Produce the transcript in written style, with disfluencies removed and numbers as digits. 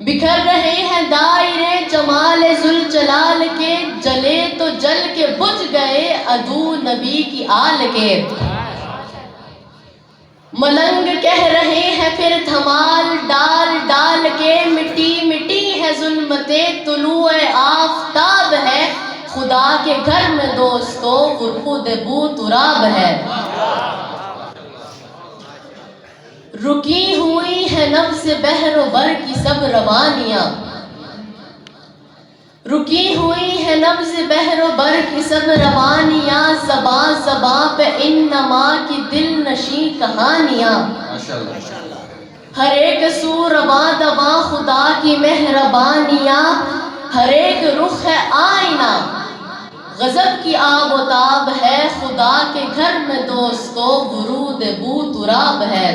बिखर रहे हैं दायरे जमाले जुल जलाल के, जले तो जल के बुझ गए अदू नबी की आल के। मलंग कह रहे हैं फिर धमाल डाल डाल के, मिट्टी मिट्टी है जुल्मते तुलुए आफताब है, खुदा के घर में दोस्तों वो खुद बू तुराब है। रुकी हुई है नफ्स बहरो बर की सब रवानियां, रुकी हुई है नब्ज़ बहरो बर की सब रवानियां, ज़बां ज़बां पे इन नमा की दिल नशी कहानियां। हर एक सू रवां दवां खुदा की मेहरबानियां, हर एक रुख है आईना गजब की आबोताब है, खुदा के घर में दोस्तों वरूद बू तुराब है।